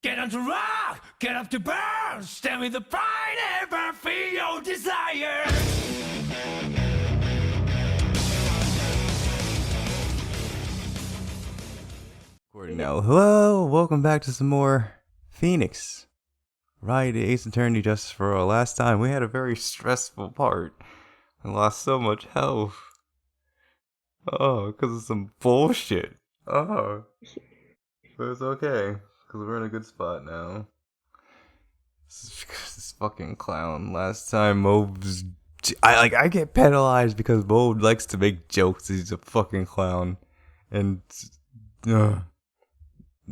Get on to rock, get up to burn, stand with the pride, ever feel your desire. Now, hello, welcome back to some more Phoenix. Wright Ace Attorney Justice for All. Last time we had a very stressful part. I lost so much health. Oh, because of some bullshit. Oh. But it's okay, because we're in a good spot now. This fucking clown. Last time Moe's... I get penalized because Moe likes to make jokes. He's a fucking clown. And...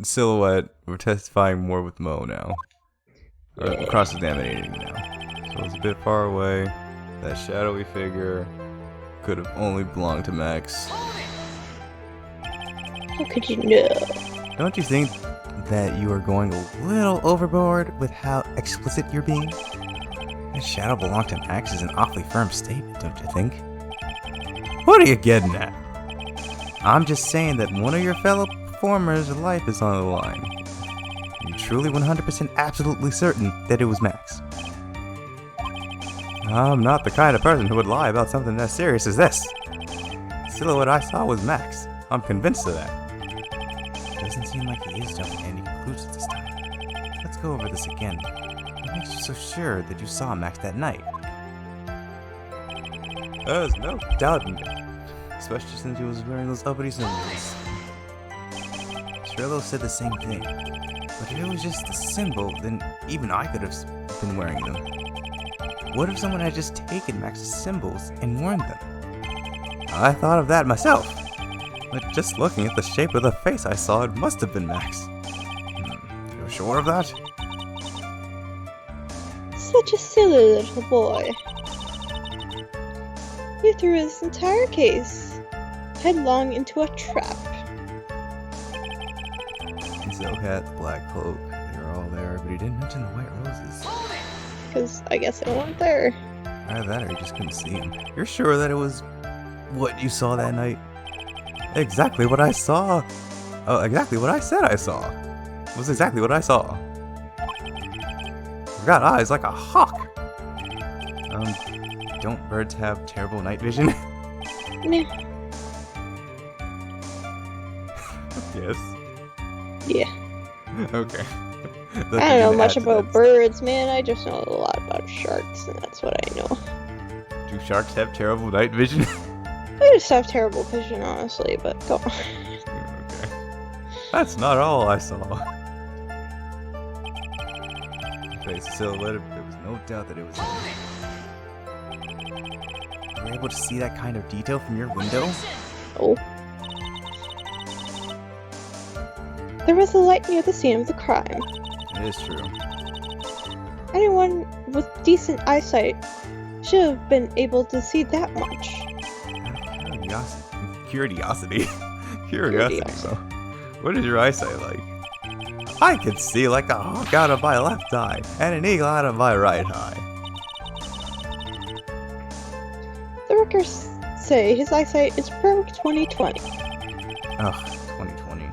Silhouette, we're testifying more with Moe now. Or cross-examining now. So it's a bit far away. That shadowy figure could have only belonged to Max. How could you know? Don't you think that you are going a little overboard with how explicit you're being? That shadow belonged to Max is an awfully firm statement, don't you think? What are you getting at? I'm just saying that one of your fellow performer's life is on the line. You're truly 100% absolutely certain that it was Max. I'm not the kind of person who would lie about something as serious as this. The silhouette I saw was Max. I'm convinced of that. Doesn't seem like he is jumping to any conclusions this time. Let's go over this again. What makes you so sure that you saw Max that night? There's no doubt in it. Especially since he was wearing those uppity symbols. Trillo said the same thing. But if it was just a symbol, then even I could have been wearing them. What if someone had just taken Max's symbols and worn them? I thought of that myself. But just looking at the shape of the face I saw, it must have been Max. You're sure of that? Such a silly little boy. You threw this entire case headlong into a trap. Silhouette, the black cloak, they were all there, but he didn't mention the white roses. Because I guess they weren't there. Either that or you just couldn't see him. You're sure that it was what you saw that night? Exactly what I saw. Oh, exactly what I said I saw. It was exactly what I saw. I've got eyes like a hawk. Don't birds have terrible night vision? Meh. Yes. Yeah. Okay. I don't know much about birds, man. I just know a lot about sharks, and that's what I know. Do sharks have terrible night vision? I just have terrible vision, honestly, but go on. Okay. That's not all I saw. Face the silhouette, there was no doubt that it was him. You were able to see that kind of detail from your window? Oh. There was a light near the scene of the crime. It is true. Anyone with decent eyesight should have been able to see that much. Curiosity. Curiosity, though. What is your eyesight like? I can see like a hawk out of my left eye and an eagle out of my right eye. The records say his eyesight is perfect 20/20. Ugh, 20/20.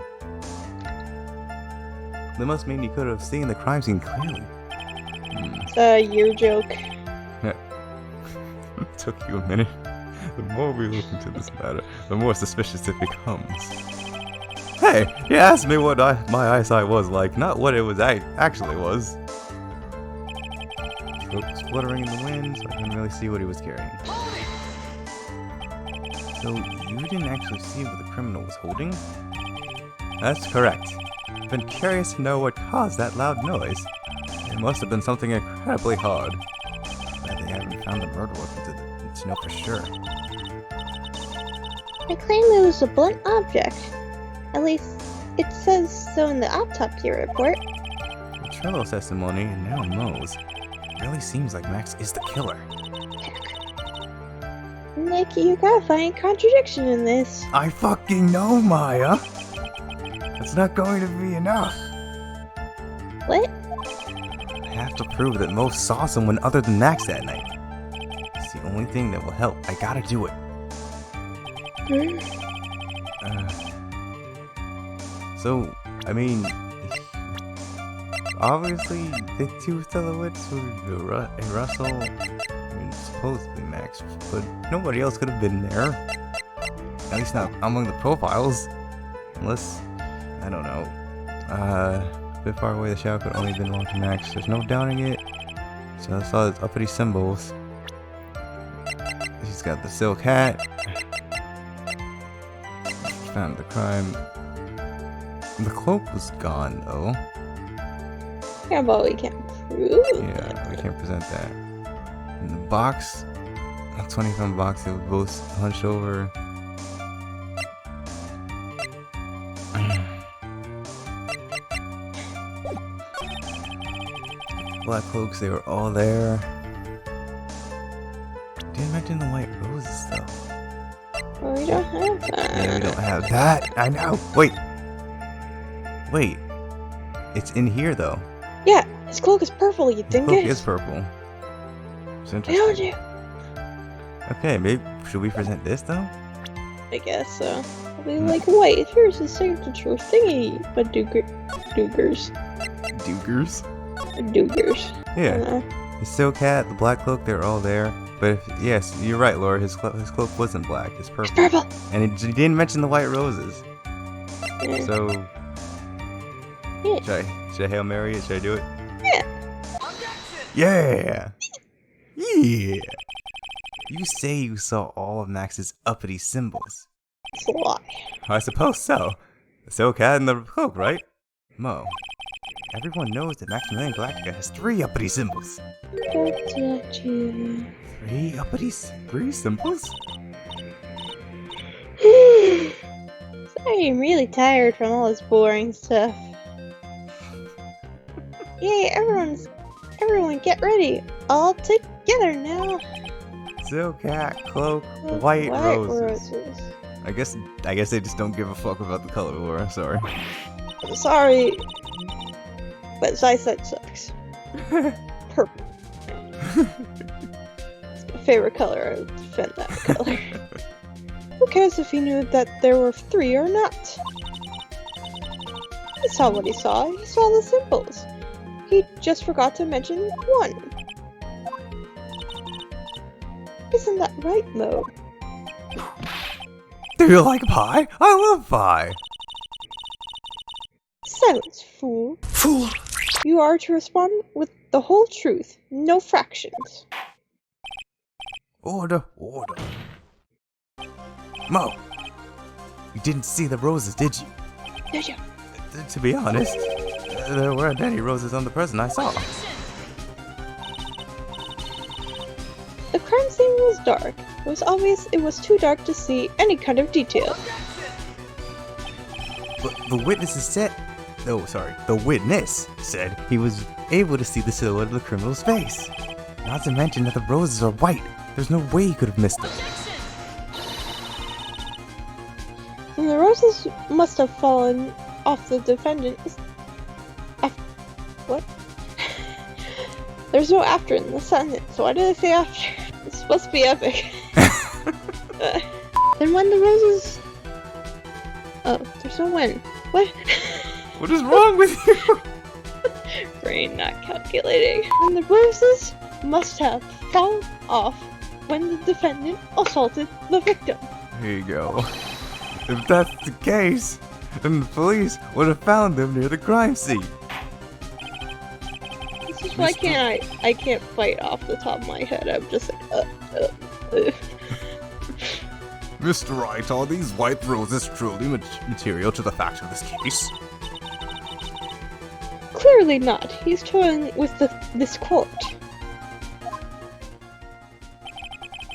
That must mean you could have seen the crime scene clearly. It's a year joke. It took you a minute. The more we look into this matter, the more suspicious it becomes. Hey, you asked me what my eyesight was like, not what it was actually was. Smoke was fluttering in the wind, so I couldn't really see what he was carrying. So, you didn't actually see what the criminal was holding? That's correct. I've been curious to know what caused that loud noise. It must have been something incredibly hard. Glad they haven't found the murder weapon to know for sure. I claim it was a blunt object. At least, it says so in the autopsy report. The Trillo's testimony, and now Moe's, it really seems like Max is the killer. Nick, you gotta find a contradiction in this. I fucking know, Maya! It's not going to be enough. What? I have to prove that Moe saw someone other than Max that night. It's the only thing that will help. I gotta do it. So, I mean, obviously the two silhouettes were Russell and supposedly Max, but nobody else could have been there. At least not among the profiles. Unless, I don't know. A bit far away, the shadow could only have been belong to Max. There's no doubting it. So I saw his uppity symbols. He's got the silk hat. Found the crime. The cloak was gone though. Yeah, but we can't prove Yeah, we can't present that. And the box, a 20-pound box, they were both hunched over. Black cloaks, they were all there. Didn't mention the white roses though. Well, we don't have that. Yeah, we don't have that. I know. Wait. It's in here though. Yeah, his cloak is purple, you The think cloak it? is purple. It's I told interesting. you. Okay, maybe should we present this though? I guess so. I'll be like, wait, here's his signature thingy. But doogers. Dugers. Doogers. Yeah. The silk hat, the black cloak, they're all there. But if, yes, you're right, Laura. His cloak wasn't black. It's purple. Purple! And he didn't mention the white roses. Yeah. So Yeah. should I Hail Mary it? Should I do it? Yeah. Yeah. You say you saw all of Max's uppity symbols. It's a lie. I suppose so. The silk hat and the cloak, right? Mo, everyone knows that Maximilian Galactica has 3 uppity symbols. Gotcha. 3 3 symbols? Sorry, I'm really tired from all this boring stuff. Yay, everyone get ready. All together now. Silk hat, cloak, white roses. roses. I guess they just don't give a fuck about the color, Laura. Sorry. I'm sorry, but his eyesight sucks. Purple. It's my favorite color. I would defend that color. Who cares if he knew that there were 3 or not? He saw what he saw. He saw the symbols. He just forgot to mention 1. Isn't that right, Mo? Do you like pie? I love pie. Silence, fool. Fool! You are to respond with the whole truth, no fractions. Order. Mo, you didn't see the roses, did you? Did you? To be honest, there weren't any roses on the person I saw. The crime scene was dark. It was obvious it was too dark to see any kind of detail. But the witness said he was able to see the silhouette of the criminal's face. Not to mention that the roses are white. There's no way he could have missed them. And the roses must have fallen off the defendant. What? There's no after in the sentence. Why did I say after? It's supposed to be epic. Then when the roses... Oh, there's no when. What? What is wrong with you? Brain not calculating. And the roses must have fallen off when the defendant assaulted the victim. Here you go. If that's the case, then the police would have found them near the crime scene. This is why I can't fight off the top of my head. I'm just like, Mr. Wright, are these white roses truly material to the facts of this case? Clearly not. He's toying with this court.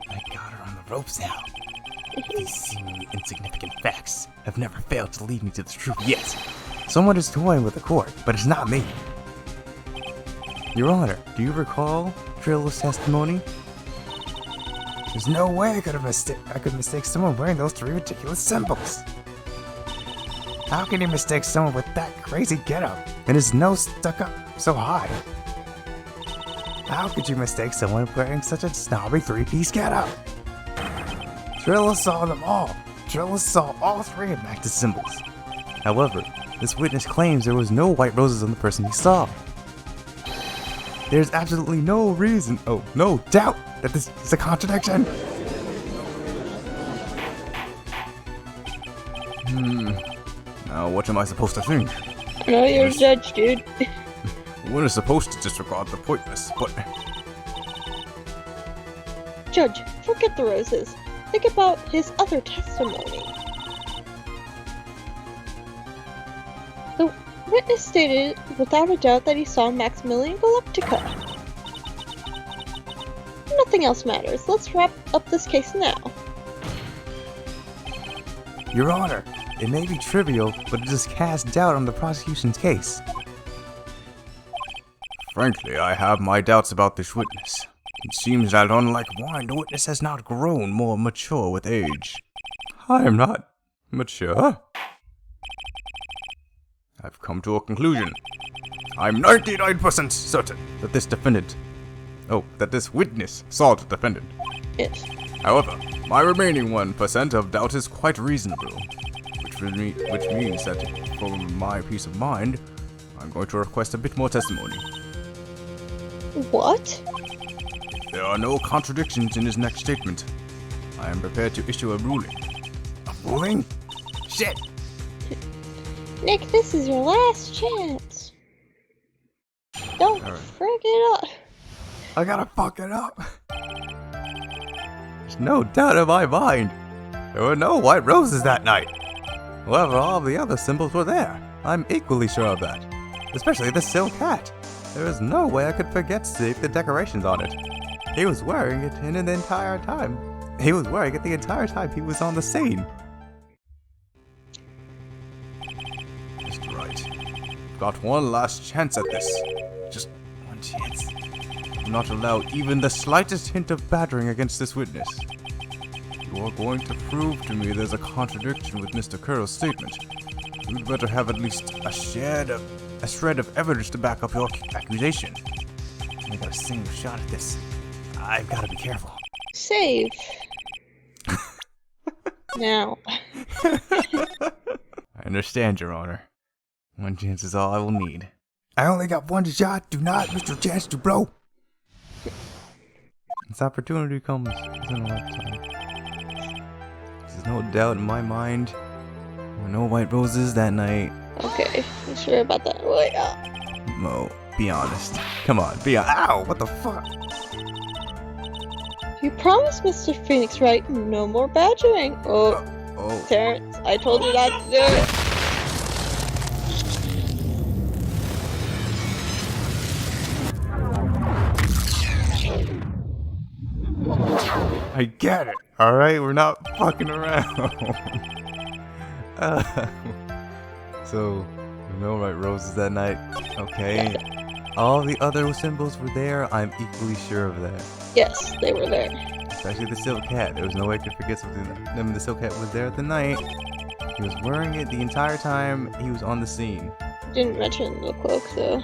I got her on the ropes now. These seemingly insignificant facts have never failed to lead me to the truth yet. Someone is toying with the court, but it's not me. Your Honor, do you recall Trilla's testimony? There's no way I could mistake someone wearing those 3 ridiculous symbols. How can you mistake someone with that crazy getup and his nose stuck up so high? How could you mistake someone wearing such a snobby 3-piece getup? Trilla saw them all. Trilla saw all 3 of Max's symbols. However, this witness claims there was no white roses on the person he saw. There's absolutely no reason, oh, no doubt that this is a contradiction. Now what am I supposed to think? I know you're a judge, dude. One is supposed to disregard the pointless, but... Judge, forget the roses. Think about his other testimony. The witness stated without a doubt that he saw Maximilian Galactica. Nothing else matters. Let's wrap up this case now. Your Honor, it may be trivial, but it does cast doubt on the prosecution's case. Frankly, I have my doubts about this witness. It seems that unlike wine, the witness has not grown more mature with age. I am not mature. I've come to a conclusion. I'm 99% certain that this witness saw the defendant. Yes. However, my remaining 1% of doubt is quite reasonable, which means that for my peace of mind, I'm going to request a bit more testimony. What? If there are no contradictions in his next statement, I am prepared to issue a ruling. A ruling? Shit! Nick, this is your last chance. Don't frick it up. I gotta fuck it up. There's no doubt in my mind. There were no white roses that night. However, all the other symbols were there. I'm equally sure of that. Especially the silk hat. There is no way I could forget to see the decorations on it. He was wearing it the entire time. He was wearing it the entire time he was on the scene. Mr. Wright, got one last chance at this. Just one chance. Do not allow even the slightest hint of battering against this witness. You are going to prove to me there's a contradiction with Mr. Curl's statement. You'd better have at least a shred of evidence to back up your accusation. I got a single shot at this. I've got to be careful. Save. Now. I understand, Your Honor. One chance is all I will need. I only got one shot. Do not miss your chance to blow. This opportunity comes in a lifetime. There's no doubt in my mind. There were no white roses that night. Okay, I'm sure about that. Wait, Mo, be honest. Come on, be honest. Ow, what the fuck? You promised Mr. Phoenix, right? No more badgering. Oh, Terrence, I told you not to do it. I get it. Alright, we're not fucking around. So, no white roses that night. Okay. All the other symbols were there. I'm equally sure of that. Yes, they were there. Especially the silk hat. There was no way I could forget something. I mean, the silk hat was there at the night. He was wearing it the entire time he was on the scene. Didn't mention the cloak, though.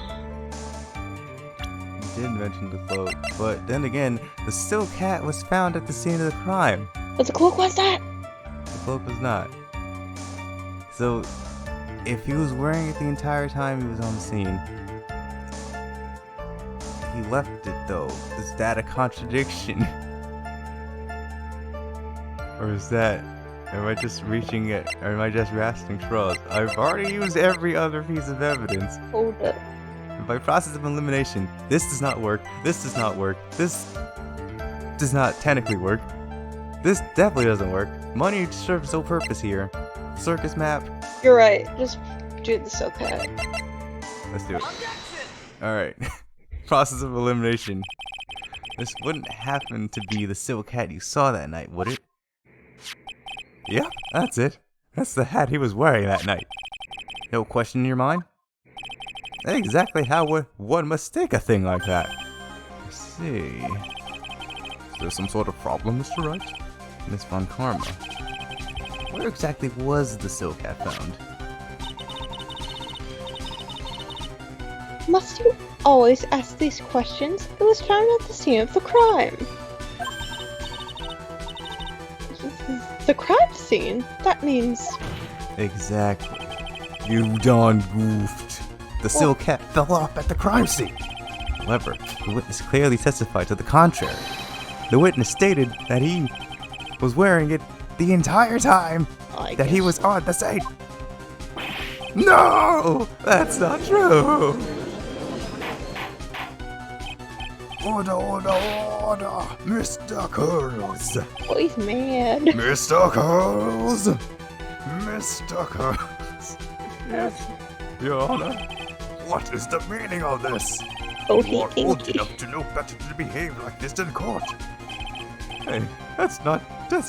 He did mention the cloak, but then again, the silk hat was found at the scene of the crime. But the cloak was not. The cloak was not. So, if he was wearing it the entire time he was on the scene, he left it though. Is that a contradiction? Or is that... am I just reaching it? Or am I just grasping straws? I've already used every other piece of evidence. Hold up. By process of elimination, this does not work, this does not work, this does not technically work, this definitely doesn't work. Money serves no purpose here. Circus map. You're right. Just do the silk hat. Let's do it. Alright. Process of elimination. This wouldn't happen to be the silk hat you saw that night, would it? Yeah, that's it. That's the hat he was wearing that night. No question in your mind? That's exactly how one mistake a thing like that. Let's see. Is there some sort of problem, Mr. Wright? Miss Von Karma. Where exactly was the silk hat found? Must you always ask these questions? It was found at the scene of the crime. The crime scene? That means... Exactly. You done goofed. The silk hat fell off at the crime scene. However, the witness clearly testified to the contrary. The witness stated that he was wearing it the entire time that he was on the scene. No! That's not true! Order, order, order! Mr. Curls! Oh, he's mad. Mr. Curls! Mr. Curls! Yes, Your Honor. What is the meaning of this? Oh, You are he old kinky. enough to know better to behave like this in court. Hey, that's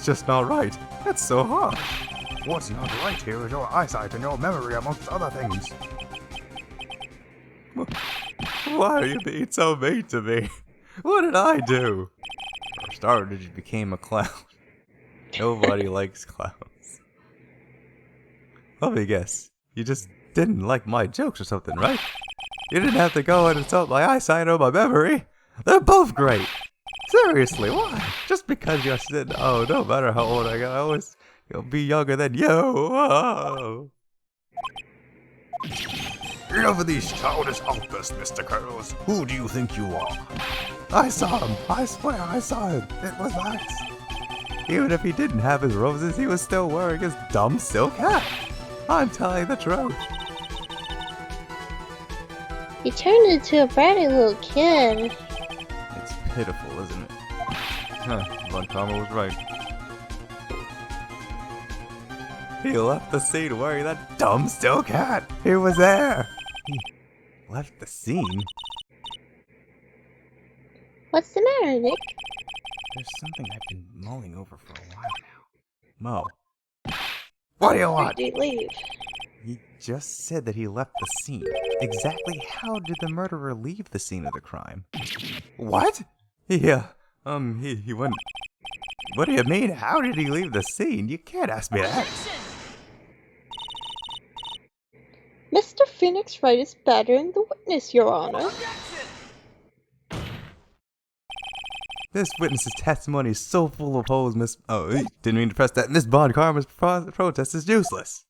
just not right. That's so harsh. What's not right here is your eyesight and your memory, amongst other things. Why are you being so mean to me? What did I do? For starters, you became a clown. Nobody likes clowns. Let me guess. You just didn't like my jokes or something, right? You didn't have to go and insult my eyesight or my memory. They're both great. Seriously, why? Just because you're sitting, oh, no matter how old I get, I always be younger than you. Oh. Enough of these childish outbursts, Mr. Curls. Who do you think you are? I saw him. I swear I saw him. It was Max. Even if he didn't have his roses, he was still wearing his dumb silk hat. I'm telling the truth. He turned into a bratty little kid. It's pitiful, isn't it? Huh, Von Karma was right. He left the scene wearing that dumb silk hat. He was there. He left the scene? What's the matter, Nick? There's something I've been mulling over for a while now. Mo. What do you Where want? did he leave? He just said that he left the scene. Exactly how did the murderer leave the scene of the crime? What? Yeah, he went... What do you mean? How did he leave the scene? You can't ask me that. Mr. Phoenix Wright is battering the witness, Your Honor. This witness's testimony is so full of holes, Miss... Oh, didn't mean to press that. Miss Von Karma's protest is useless.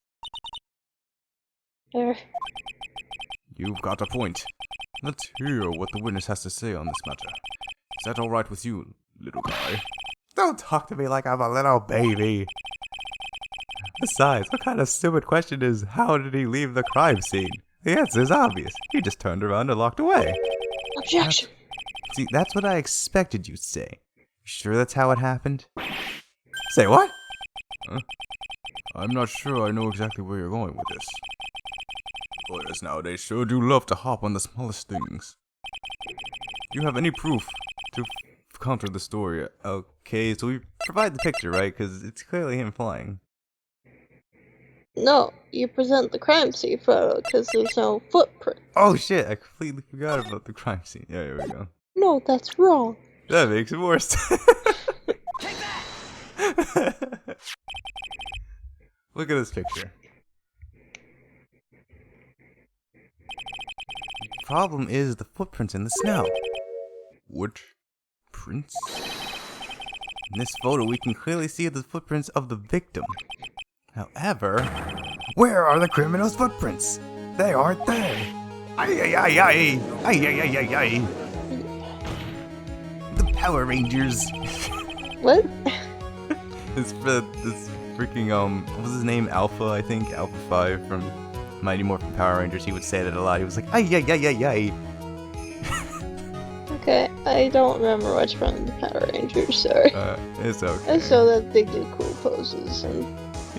You've got a point. Let's hear what the witness has to say on this matter. Is that all right with you, little guy? Don't talk to me like I'm a little baby. Besides, what kind of stupid question is, how did he leave the crime scene? The answer is obvious. He just turned around and walked away. Objection. See, that's what I expected you'd say. You sure that's how it happened? Say what? Huh? I'm not sure I know exactly where you're going with this. Lawyers nowadays sure do love to hop on the smallest things. Do you have any proof to counter the story? Okay, so we provide the picture, right? Because it's clearly him flying. No, you present the crime scene photo because there's no footprint. Oh shit, I completely forgot about the crime scene. Yeah, here we go. No, that's wrong. That makes it worse. Look at this picture. The problem is the footprints in the snow. Which prints? In this photo, we can clearly see the footprints of the victim. However, where are the criminal's footprints? They aren't there. Ay ay ay ay ay ay ay ay ay. The Power Rangers. What? this freaking what was his name? Alpha, I think. Alpha 5 from Mighty Morphin Power Rangers. He would say that a lot. He was like, ay ay ay ay ay. Okay, I don't remember much from the Power Rangers, sorry. It's okay. I saw that they do cool poses and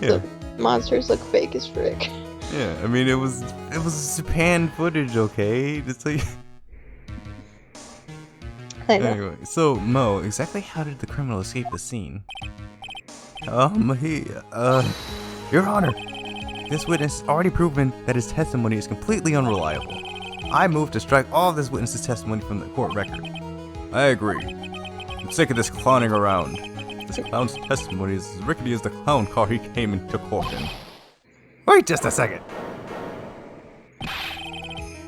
Yeah. the monsters look fake as frick. Yeah, I mean it was Japan footage, okay? It's like I know. anyway, so Mo, exactly how did the criminal escape the scene? Your Honor, this witness has already proven that his testimony is completely unreliable. I move to strike all of this witness's testimony from the court record. I agree. I'm sick of this clowning around. This clown's testimony is as rickety as the clown car he came into court in. Wait just a second.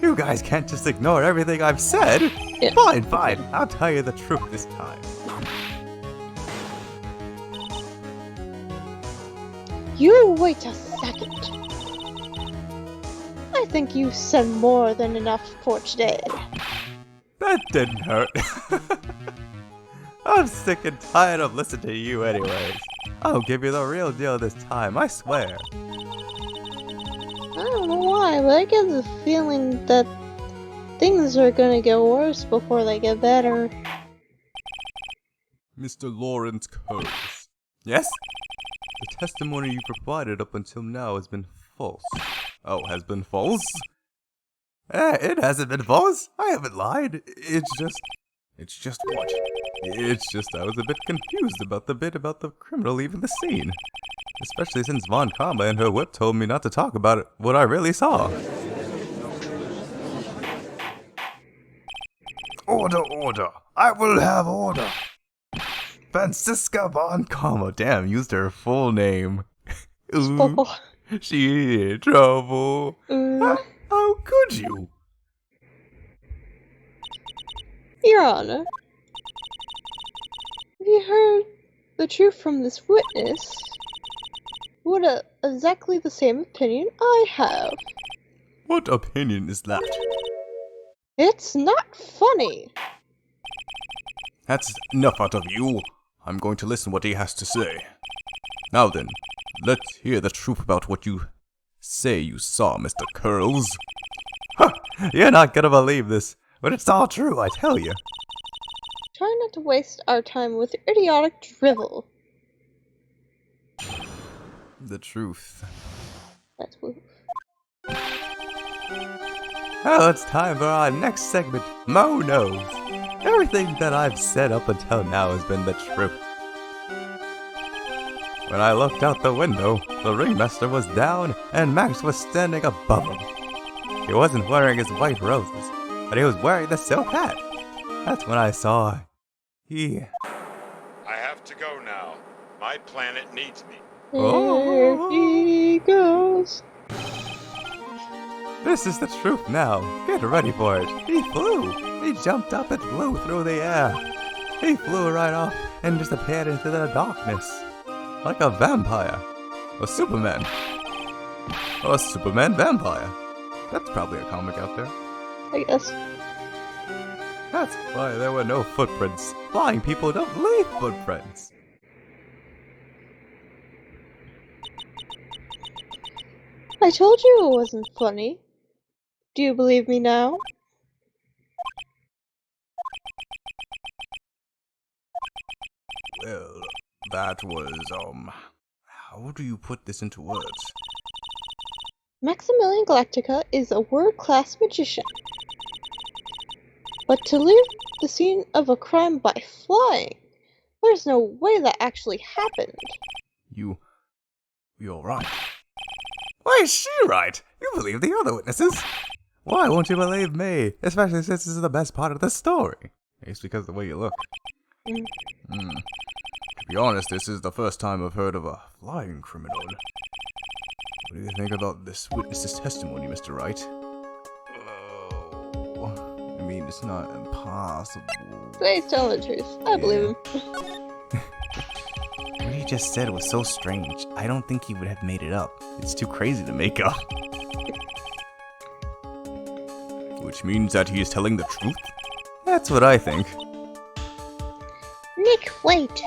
You guys can't just ignore everything I've said. Yeah. Fine, fine. I'll tell you the truth this time. You wait a second. I think you said more than enough for today. That didn't hurt. I'm sick and tired of listening to you anyways. I'll give you the real deal this time, I swear. I don't know why, but I get the feeling that things are gonna get worse before they get better. Mr. Lawrence Curtis. Yes? The testimony you provided up until now has been false. Oh, has been false? It hasn't been false. I haven't lied. It's just what? It's just I was a bit confused about the bit about the criminal leaving the scene. Especially since Von Karma and her whip told me not to talk about it, what I really saw. Order, order. I will have order. Franziska Von Karma, damn, used her full name. Ooh, she in trouble. How could you? Your Honor, have you heard the truth from this witness? What exactly the same opinion I have. What opinion is that? It's not funny. That's enough out of you. I'm going to listen what he has to say. Now then, let's hear the truth about what you say you saw, Mr. Curls. Huh, you're not gonna believe this, but it's all true, I tell you. Try not to waste our time with your idiotic drivel. The truth. That's woof. Well, it's time for our next segment, Mo Knows. Everything that I've said up until now has been the truth. When I looked out the window, the ringmaster was down and Max was standing above him. He wasn't wearing his white roses, but he was wearing the silk hat. That's when I saw he... I have to go now. My planet needs me. There he goes. This is the truth now. Get ready for it. He flew. He jumped up and flew through the air. He flew right off and disappeared into the darkness. Like a vampire. A Superman. Or a Superman vampire. That's probably a comic out there. I guess. That's why there were no footprints. Flying people don't leave footprints. I told you it wasn't funny. Do you believe me now? Well, that was, how do you put this into words? Maximilian Galactica is a world-class magician. But to leave the scene of a crime by flying, there's no way that actually happened. You're right. Why is she right? You believe the other witnesses. Why won't you believe me? Especially since this is the best part of the story. It's because of the way you look. To be honest, this is the first time I've heard of a flying criminal. What do you think about this witness's testimony, Mr. Wright? Oh, I mean, it's not impossible. Please tell the truth. I believe him. What he just said was so strange. I don't think he would have made it up. It's too crazy to make up. Which means that he is telling the truth? That's what I think. Nick, wait.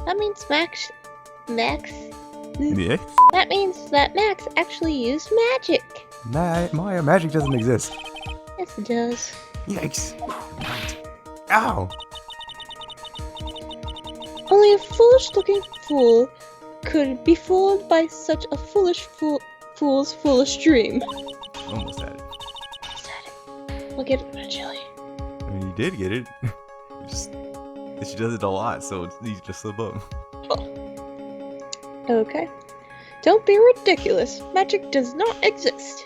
That means Max? Yeah? That means that Max actually used magic. Maya, magic doesn't exist. Yes, it does. Yikes. Right. Ow! Only a foolish-looking fool could be fooled by such a fool's foolish dream. Almost had it. We'll get it eventually. I mean, you did get it. She does it a lot, so it's easy to slip up. Okay. Don't be ridiculous. Magic does not exist.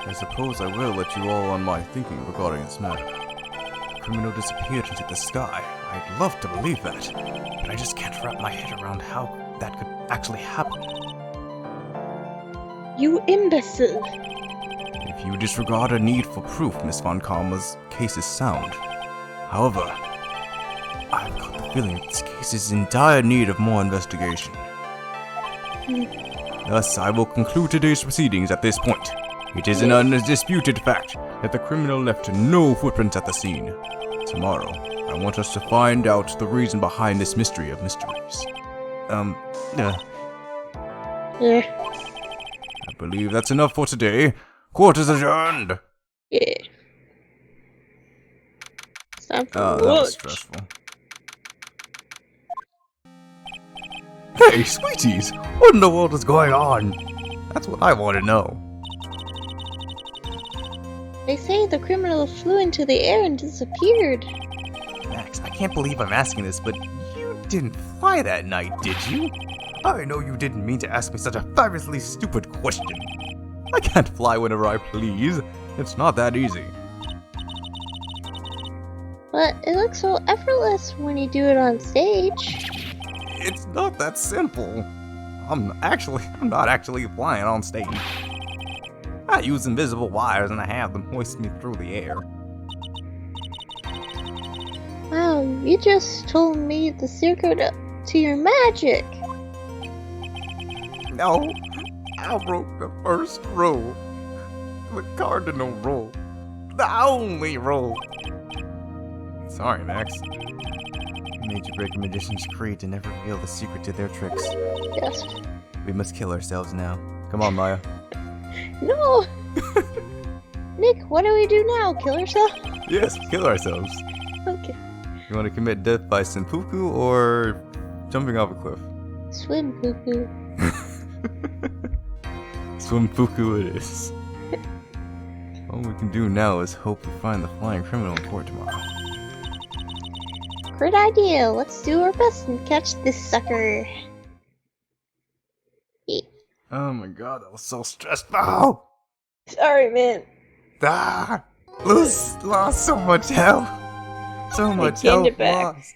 I suppose I will let you all on my thinking regarding this matter. The criminal disappeared into the sky. I'd love to believe that, but I just can't wrap my head around how that could actually happen. You imbecile. If you disregard a need for proof, Miss Von Karma's case is sound. However, I've got the feeling this case is in dire need of more investigation. Thus, I will conclude today's proceedings at this point. It is an undisputed fact that the criminal left no footprints at the scene. Tomorrow, I want us to find out the reason behind this mystery of mysteries. Yeah. I believe that's enough for today. Court is adjourned. Yeah. It's time for Oh, that lunch. was stressful. Hey, sweeties! What in the world is going on? That's what I want to know. They say the criminal flew into the air and disappeared. Max, I can't believe I'm asking this, but you didn't fly that night, did you? I know you didn't mean to ask me such a fabulously stupid question. I can't fly whenever I please. It's not that easy. But it looks so effortless when you do it on stage. It's not that simple. I'm not actually flying on stage. I use invisible wires and I have them hoist me through the air. Wow, you just told me the secret to your magic. No, I broke the first rule. The cardinal rule. The only rule. Sorry, Max. I made you break a magician's creed to never reveal the secret to their tricks. Yes. We must kill ourselves now. Come on, Maya. No! Nick, what do we do now? Kill ourselves? Yes, kill ourselves. Okay. You want to commit death by seppuku or jumping off a cliff? Swim poo poo. Swim puku it is. All we can do now is hope we find the flying criminal in court tomorrow. Great idea. Let's do our best and catch this sucker. Oh my god, that was so stressful. Sorry, man. Ah, lost so much health. So much gained health it back. lost.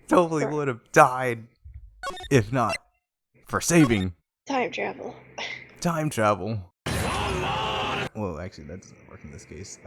Totally would have died if not for saving Time travel. time travel. Well, actually, that doesn't work in this case.